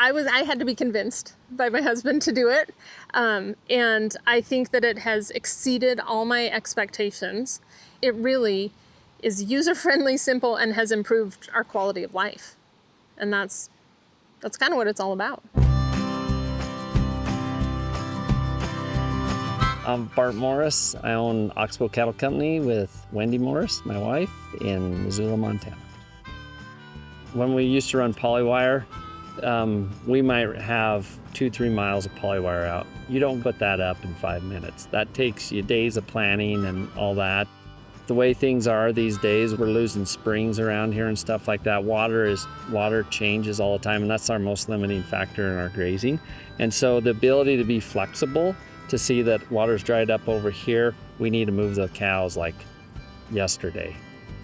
I had to be convinced by my husband to do it. And I think that it has exceeded all my expectations. It really is user-friendly, simple, and has improved our quality of life. And that's kind of what it's all about. I'm Bart Morris. I own Oxbow Cattle Company with Wendy Morris, my wife, in Missoula, Montana. When we used to run polywire, we might have 2-3 miles of polywire out. You don't put that up in 5 minutes. That takes you days of planning and all that. The way things are these days, we're losing springs around here and stuff like that. Water changes all the time, and that's our most limiting factor in our grazing. And so the ability to be flexible, to see that water's dried up over here, we need to move the cows like yesterday.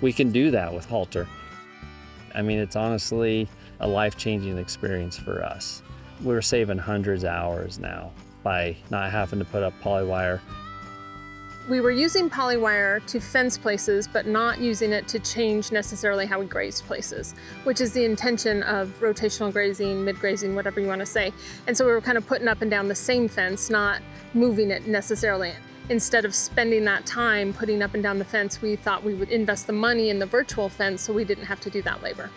We can do that with Halter. I mean, it's honestly a life-changing experience for us. We're saving hundreds of hours now by not having to put up polywire. We were using polywire to fence places, but not using it to change necessarily how we grazed places, which is the intention of rotational grazing, mid-grazing, whatever you want to say. And so we were kind of putting up and down the same fence, not moving it necessarily. Instead of spending that time putting up and down the fence, we thought we would invest the money in the virtual fence so we didn't have to do that labor.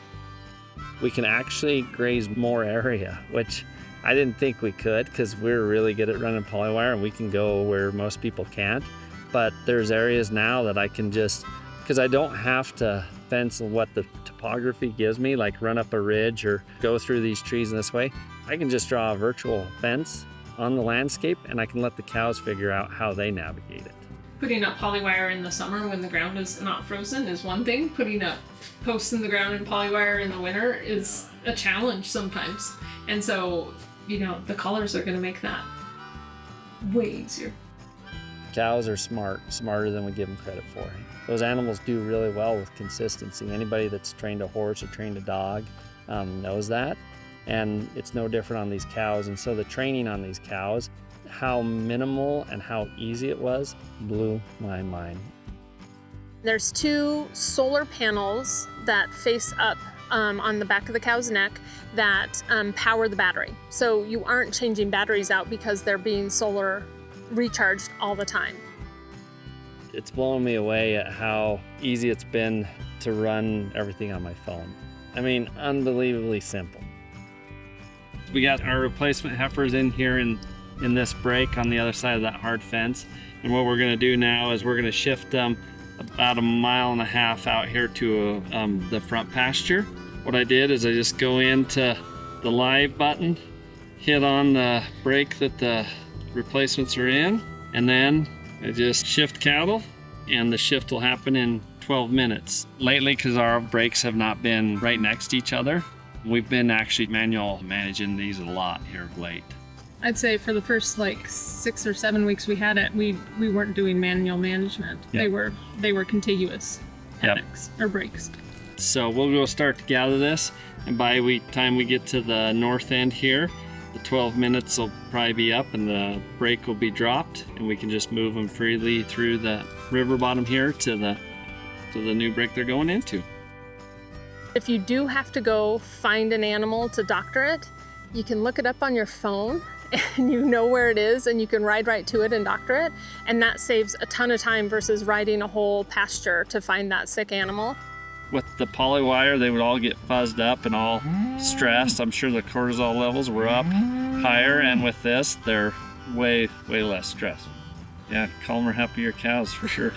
We can actually graze more area, which I didn't think we could, because we're really good at running polywire and we can go where most people can't. But there's areas now that I can just, because I don't have to fence what the topography gives me, like run up a ridge or go through these trees in this way. I can just draw a virtual fence on the landscape and I can let the cows figure out how they navigate it. Putting up polywire in the summer when the ground is not frozen is one thing. Putting up posts in the ground and polywire in the winter is a challenge sometimes. And so, the colors are going to make that way easier. Cows are smarter than we give them credit for. Those animals do really well with consistency. Anybody that's trained a horse or trained a dog knows that. And it's no different on these cows. And so the training on these cows, how minimal and how easy it was, blew my mind. There's 2 solar panels that face up on the back of the cow's neck that power the battery. So you aren't changing batteries out because they're being solar recharged all the time. It's blown me away at how easy it's been to run everything on my phone. I mean, unbelievably simple. We got our replacement heifers in here in this break on the other side of that hard fence. And what we're gonna do now is we're gonna shift them about 1.5 miles out here to the front pasture. What I did is I just go into the live button, hit on the brake that the replacements are in, and then I just shift cattle, and the shift will happen in 12 minutes. Lately, because our brakes have not been right next to each other, we've been actually manual managing these a lot here of late. I'd say for the first 6 or 7 weeks we had it, we weren't doing manual management. Yep. They were contiguous paddocks or brakes. So we'll go start to gather this, and by the time we get to the north end here, the 12 minutes will probably be up and the brake will be dropped, and we can just move them freely through the river bottom here to the new break they're going into. If you do have to go find an animal to doctor it, you can look it up on your phone and you know where it is and you can ride right to it and doctor it. And that saves a ton of time versus riding a whole pasture to find that sick animal. With the polywire, they would all get fuzzed up and all stressed. I'm sure the cortisol levels were up higher, and with this, they're way less stressed. Yeah, calmer, happier cows for sure.